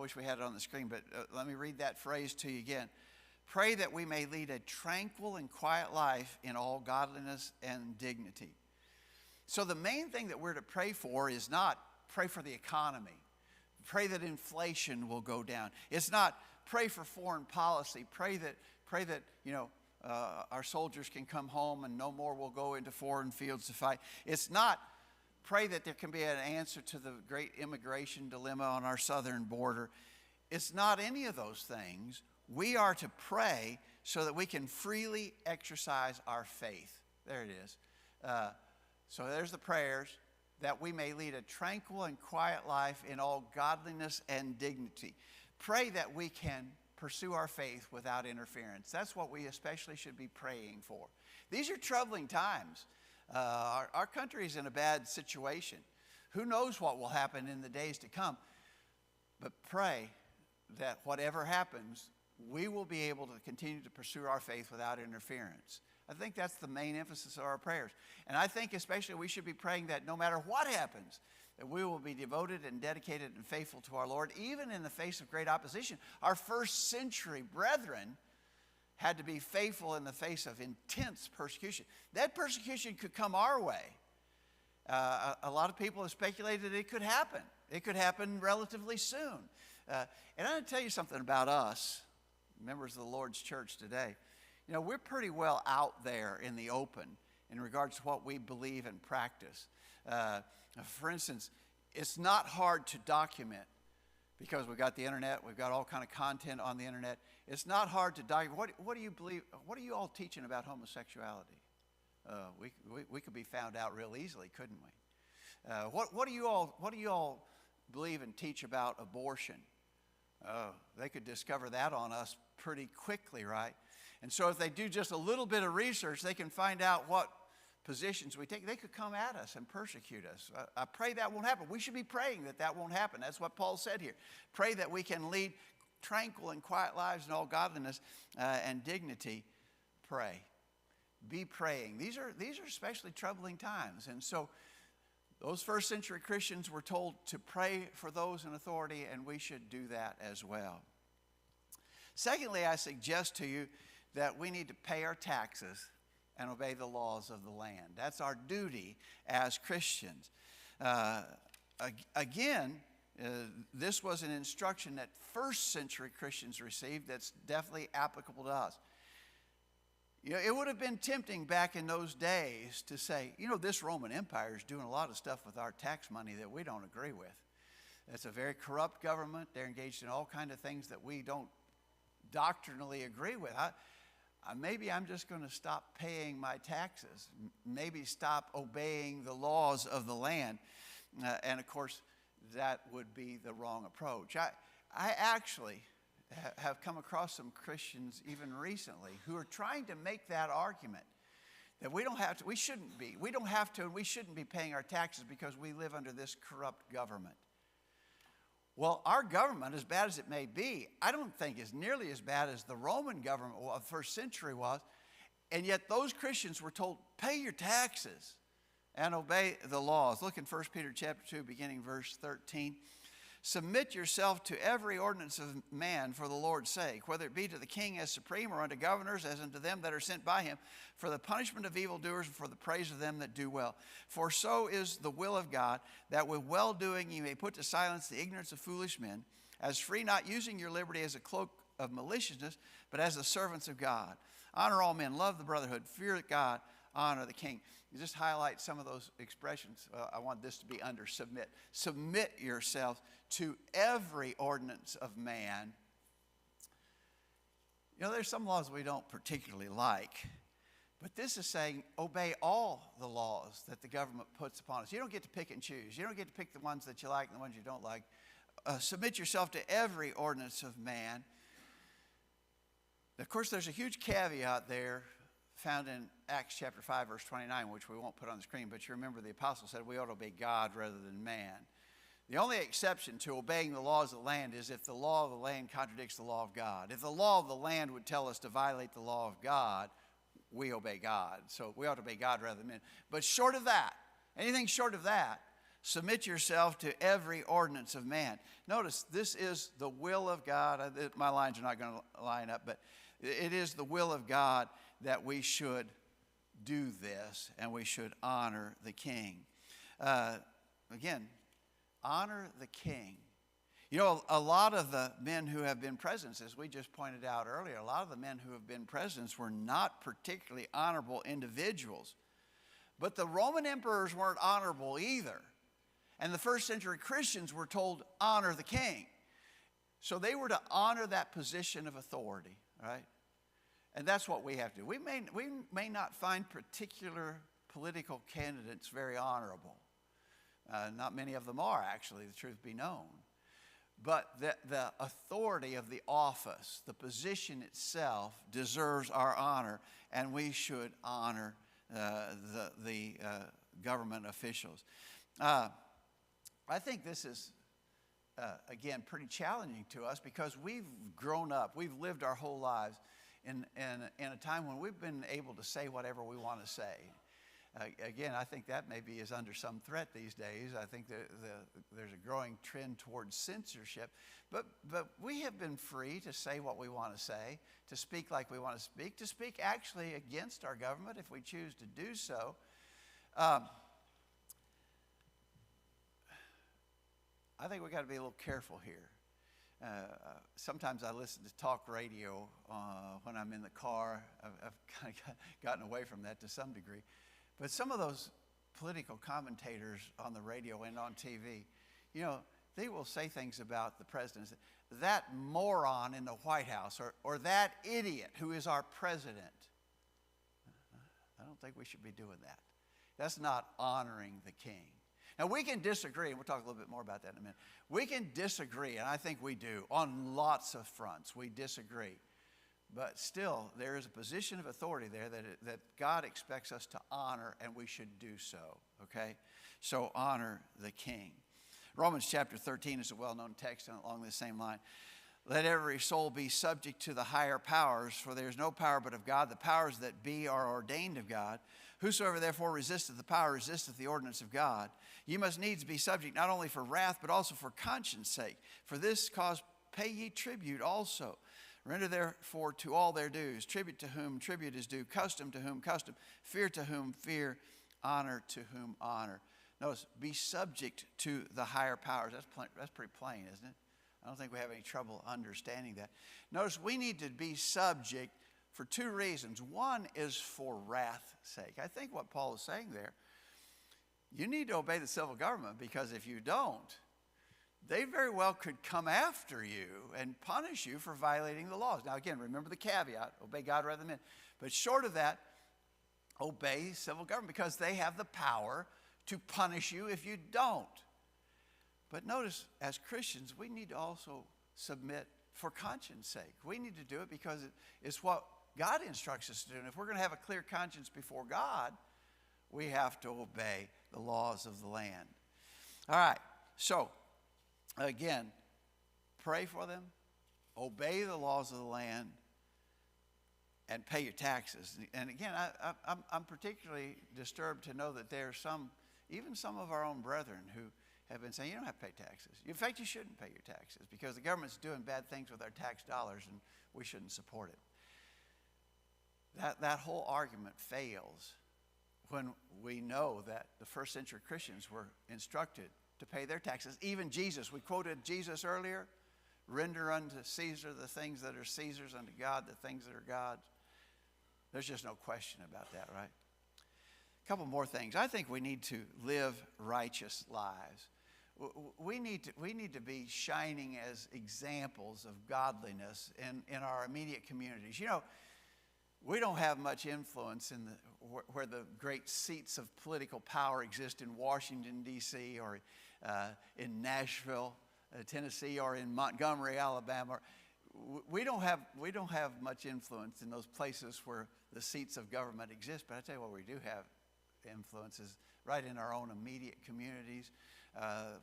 wish we had it on the screen, but let me read that phrase to you again. Pray that we may lead a tranquil and quiet life in all godliness and dignity. So the main thing that we're to pray for is not pray for the economy. Pray that inflation will go down. It's not pray for foreign policy. Pray that our soldiers can come home and no more will go into foreign fields to fight. It's not pray that there can be an answer to the great immigration dilemma on our southern border. It's not any of those things. We are to pray so that we can freely exercise our faith. There it is. So there's the prayers, that we may lead a tranquil and quiet life in all godliness and dignity. Pray that we can pursue our faith without interference. That's what we especially should be praying for. These are troubling times. Our country is in a bad situation. Who knows what will happen in the days to come? But pray that whatever happens, we will be able to continue to pursue our faith without interference. I think that's the main emphasis of our prayers. And I think especially we should be praying that no matter what happens, that we will be devoted and dedicated and faithful to our Lord, even in the face of great opposition. Our first century brethren had to be faithful in the face of intense persecution. That persecution could come our way. A lot of people have speculated it could happen. It could happen relatively soon. And I'm going to tell you something about us, members of the Lord's church today. You know, we're pretty well out there in the open in regards to what we believe and practice. For instance, it's not hard to document because we've got the internet, we've got all kind of content on the internet. It's not hard to document. What do you believe? What are you all teaching about homosexuality? We could be found out real easily, couldn't we? What do you all believe and teach about abortion? They could discover that on us pretty quickly, right? And so if they do just a little bit of research, they can find out what positions we take. They could come at us and persecute us. I pray that won't happen. We should be praying that that won't happen. That's what Paul said here. Pray that we can lead tranquil and quiet lives in all godliness and dignity. Pray. Be praying. These are especially troubling times. And so those first century Christians were told to pray for those in authority, and we should do that as well. Secondly, I suggest to you that we need to pay our taxes and obey the laws of the land. That's our duty as Christians. This was an instruction that first century Christians received that's definitely applicable to us. You know, it would have been tempting back in those days to say, you know, this Roman Empire is doing a lot of stuff with our tax money that we don't agree with. It's a very corrupt government. They're engaged in all kinds of things that we don't doctrinally agree with. Maybe I'm just going to stop paying my taxes. Maybe stop obeying the laws of the land. And of course, that would be the wrong approach. I actually have come across some Christians even recently who are trying to make that argument that we shouldn't be paying our taxes because we live under this corrupt government. Well, our government, as bad as it may be, I don't think is nearly as bad as the Roman government of the first century was. And yet those Christians were told, pay your taxes and obey the laws. Look in 1 Peter chapter 2, beginning verse 13. Submit yourself to every ordinance of man for the Lord's sake, whether it be to the king as supreme or unto governors as unto them that are sent by him, for the punishment of evildoers and for the praise of them that do well. For so is the will of God, that with well-doing ye may put to silence the ignorance of foolish men, as free, not using your liberty as a cloak of maliciousness, but as the servants of God. Honor all men, love the brotherhood, fear God, honor the king. You just highlight some of those expressions. I want this to be under submit. Submit yourselves to every ordinance of man. You know, there's some laws we don't particularly like, but this is saying obey all the laws that the government puts upon us. You don't get to pick and choose. You don't get to pick the ones that you like and the ones you don't like. Submit yourself to every ordinance of man. Of course, there's a huge caveat there found in Acts chapter 5, verse 29, which we won't put on the screen, but you remember the apostle said we ought to obey God rather than man. The only exception to obeying the laws of the land is if the law of the land contradicts the law of God. If the law of the land would tell us to violate the law of God, we obey God. So we ought to obey God rather than men. But short of that, anything short of that, Submit yourself to every ordinance of man. Notice, this is the will of God. My lines are not going to line up, but it is the will of God that we should do this, and we should honor the king. Again, honor the king. You know, a lot of the men who have been presidents, as we just pointed out earlier, a lot of the men who have been presidents were not particularly honorable individuals. But the Roman emperors weren't honorable either. And the first century Christians were told, honor the king. So they were to honor that position of authority, right? And that's what we have to do. We may not find particular political candidates very honorable. Not many of them are, actually, the truth be known. But the authority of the office, the position itself, deserves our honor, and we should honor the government officials. I think this is, again, pretty challenging to us because we've grown up, we've lived our whole lives in a time when we've been able to say whatever we want to say. Again, I think that maybe is under some threat these days. I think there's a growing trend towards censorship. But we have been free to say what we want to say, to speak like we want to speak actually against our government if we choose to do so. I think we've got to be a little careful here. Sometimes I listen to talk radio when I'm in the car. I've kind of gotten away from that to some degree. But some of those political commentators on the radio and on TV, you know, they will say things about the president. That moron in the White House, or that idiot who is our president. I don't think we should be doing that. That's not honoring the king. Now, we can disagree, and we'll talk a little bit more about that in a minute. We can disagree, and I think we do, on lots of fronts. We disagree. But still, there is a position of authority there that God expects us to honor, and we should do so, okay? So honor the king. Romans chapter 13 is a well-known text along the same line. Let every soul be subject to the higher powers, for there is no power but of God. The powers that be are ordained of God. Whosoever therefore resisteth the power resisteth the ordinance of God. Ye must needs be subject not only for wrath, but also for conscience sake. For this cause pay ye tribute also. Render therefore to all their dues. Tribute to whom tribute is due. Custom to whom custom. Fear to whom fear. Honor to whom honor. Notice, be subject to the higher powers. That's pretty plain, isn't it? I don't think we have any trouble understanding that. Notice, we need to be subject for two reasons. One is for wrath's sake. I think what Paul is saying there, you need to obey the civil government, because if you don't, they very well could come after you and punish you for violating the laws. Now, again, remember the caveat, obey God rather than men. But short of that, obey civil government, because they have the power to punish you if you don't. But notice, as Christians, we need to also submit for conscience sake. We need to do it because it's what God instructs us to do. And if we're going to have a clear conscience before God, we have to obey the laws of the land. All right, so again, pray for them, obey the laws of the land, and pay your taxes. And again, I'm particularly disturbed to know that there are even some of our own brethren who have been saying, you don't have to pay taxes. In fact, you shouldn't pay your taxes because the government's doing bad things with our tax dollars and we shouldn't support it. That whole argument fails when we know that the first century Christians were instructed to pay their taxes. Even Jesus, we quoted Jesus earlier, render unto Caesar the things that are Caesar's, unto God the things that are God's. There's just no question about that, right? A couple more things. I think we need to live righteous lives. We need to be shining as examples of godliness in our immediate communities. You know, we don't have much influence in where the great seats of political power exist in Washington, D.C., or in Nashville, Tennessee, or in Montgomery, Alabama. We don't have much influence in those places where the seats of government exist. But I tell you what, we do have influences right in our own immediate communities,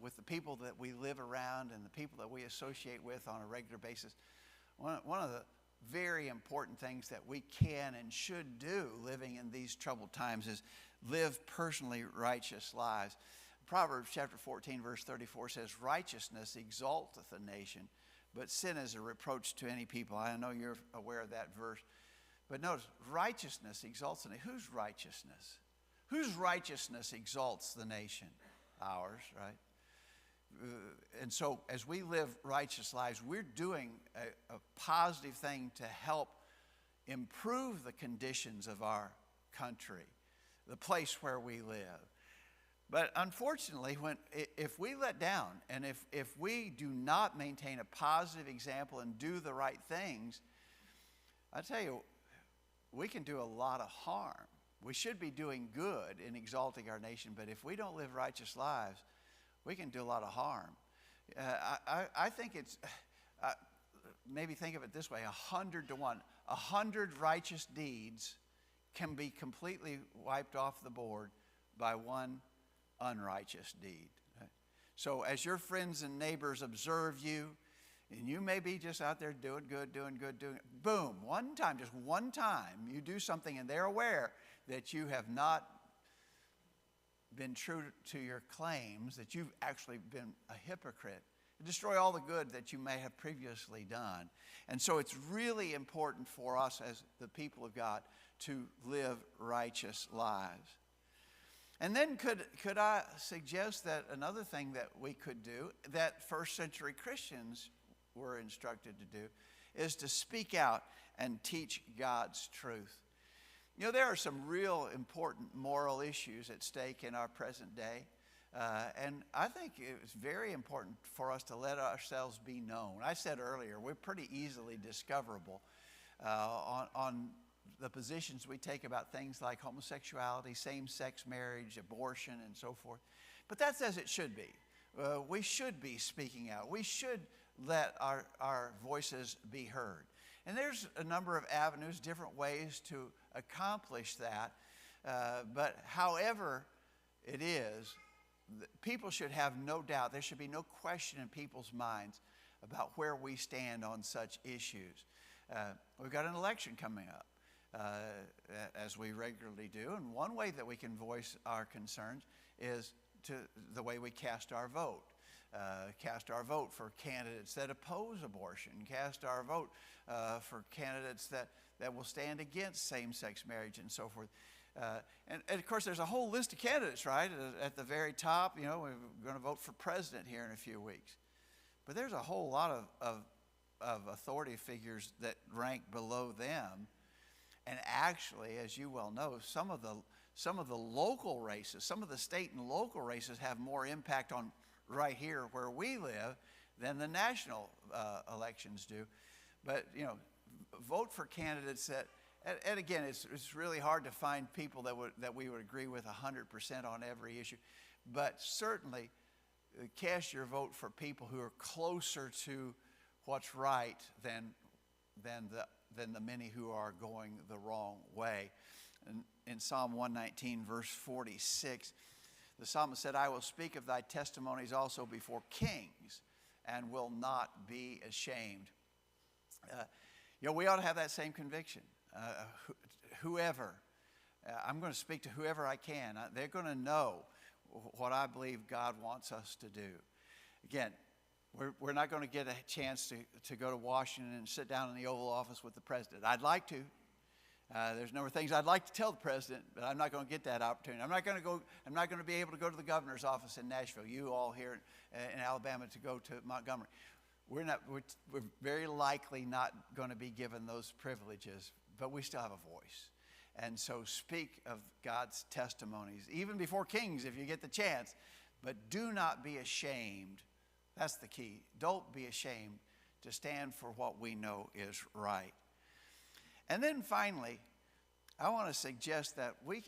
with the people that we live around and the people that we associate with on a regular basis. One of the very important things that we can and should do living in these troubled times is live personally righteous lives. Proverbs chapter 14, verse 34 says, righteousness exalteth a nation, but sin is a reproach to any people. I know you're aware of that verse. But notice, righteousness exalts a nation. Whose righteousness? Whose righteousness exalts the nation? Ours, right? And so as we live righteous lives, we're doing a positive thing to help improve the conditions of our country, the place where we live. But unfortunately, if we let down and if we do not maintain a positive example and do the right things, I tell you, we can do a lot of harm. We should be doing good in exalting our nation, but if we don't live righteous lives, we can do a lot of harm. I think it's, maybe think of it this way, 100 to 1. 100 righteous deeds can be completely wiped off the board by one unrighteous deed. So as your friends and neighbors observe you, and you may be just out there doing good, boom, one time, just one time, you do something and they're aware that you have not been true to your claims, that you've actually been a hypocrite. Destroy all the good that you may have previously done. And so it's really important for us as the people of God to live righteous lives. And then could I suggest that another thing that we could do, that first century Christians were instructed to do, is to speak out and teach God's truth. You know, there are some real important moral issues at stake in our present day. And I think it's very important for us to let ourselves be known. I said earlier, we're pretty easily discoverable on the positions we take about things like homosexuality, same-sex marriage, abortion, and so forth. But that's as it should be. We should be speaking out. We should let our voices be heard. And there's a number of avenues, different ways to accomplish that. But however it is, people should have no doubt. There should be no question in people's minds about where we stand on such issues. We've got an election coming up, as we regularly do. And one way that we can voice our concerns is to the way we cast our vote. Cast our vote for candidates that oppose abortion. Cast our vote for candidates that will stand against same-sex marriage and so forth. And of course, there's a whole list of candidates, right? At the very top, you know, we're going to vote for president here in a few weeks. But there's a whole lot of authority figures that rank below them. And actually, as you well know, some of the local races, some of the state and local races have more impact on right here where we live than the national elections do. But, you know, vote for candidates that, and again, it's really hard to find people that we would agree with 100% on every issue. But certainly, cast your vote for people who are closer to what's right than the many who are going the wrong way. In Psalm 119, verse 46, the psalmist said, I will speak of thy testimonies also before kings and will not be ashamed. You know, we ought to have that same conviction. Whoever, I'm going to speak to whoever I can. They're going to know what I believe God wants us to do. Again, we're not going to get a chance to go to Washington and sit down in the Oval Office with the president. I'd like to. There's a number of things I'd like to tell the president, but I'm not going to get that opportunity. I'm not going to be able to go to the governor's office in Nashville. You all here in Alabama to go to Montgomery. We're very likely not going to be given those privileges, but we still have a voice. And so speak of God's testimonies, even before kings if you get the chance. But do not be ashamed. That's the key. Don't be ashamed to stand for what we know is right. And then finally, I want to suggest that we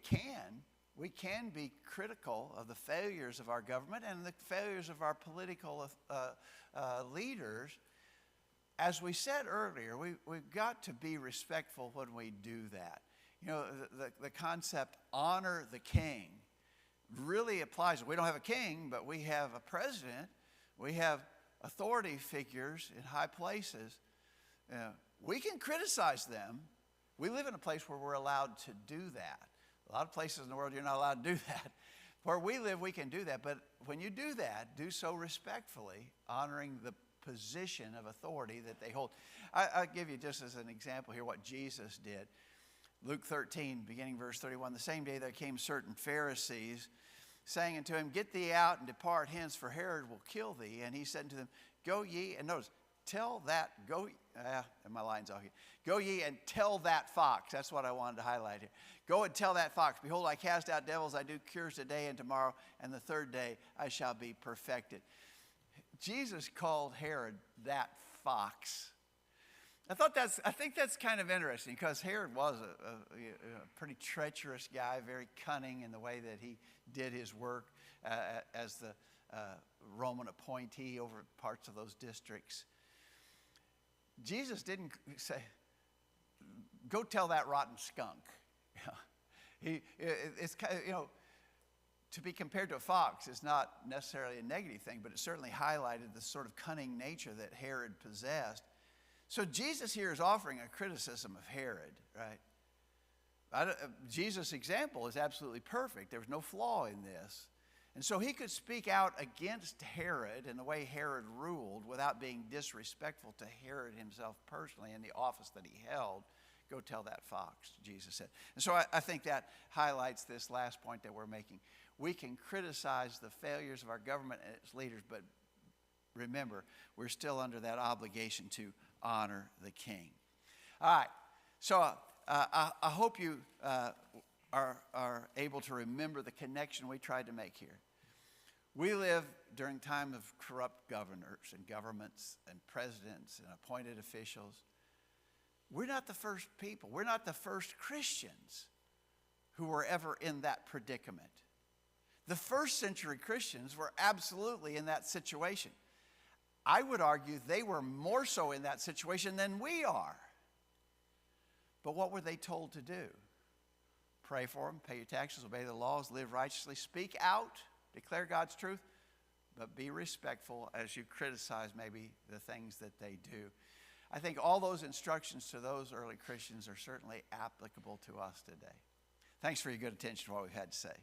can be critical of the failures of our government and the failures of our political leaders. As we said earlier, we've got to be respectful when we do that. You know, the concept, honor the king, really applies. We don't have a king, but we have a president. We have authority figures in high places. We can criticize them. We live in a place where we're allowed to do that. A lot of places in the world you're not allowed to do that. Where we live, we can do that. But when you do that, do so respectfully, honoring the position of authority that they hold. I'll give you just as an example here what Jesus did. Luke 13, beginning verse 31, the same day there came certain Pharisees, saying unto him, Get thee out and depart hence, for Herod will kill thee. And he said unto them, Go ye, and notice, my line's off here. Go ye and tell that fox. That's what I wanted to highlight here. Go and tell that fox, Behold, I cast out devils, I do cures today and tomorrow, and the third day I shall be perfected. Jesus called Herod that fox. I think that's kind of interesting, because Herod was a pretty treacherous guy, very cunning in the way that he did his work as the Roman appointee over parts of those districts. Jesus didn't say, Go tell that rotten skunk. It's kind of, to be compared to a fox is not necessarily a negative thing, but it certainly highlighted the sort of cunning nature that Herod possessed. So Jesus here is offering a criticism of Herod, right? Jesus' example is absolutely perfect. There was no flaw in this. And so he could speak out against Herod and the way Herod ruled without being disrespectful to Herod himself personally in the office that he held. Go tell that fox, Jesus said. And so I think that highlights this last point that we're making. We can criticize the failures of our government and its leaders, but remember, we're still under that obligation to honor the king. All right, so I hope you are able to remember the connection we tried to make here. We live during time of corrupt governors and governments and presidents and appointed officials. We're not the first people. We're not the first Christians who were ever in that predicament. The first century Christians were absolutely in that situation. I would argue they were more so in that situation than we are. But what were they told to do? Pray for them, pay your taxes, obey the laws, live righteously, speak out, declare God's truth, but be respectful as you criticize maybe the things that they do. I think all those instructions to those early Christians are certainly applicable to us today. Thanks for your good attention to what we've had to say.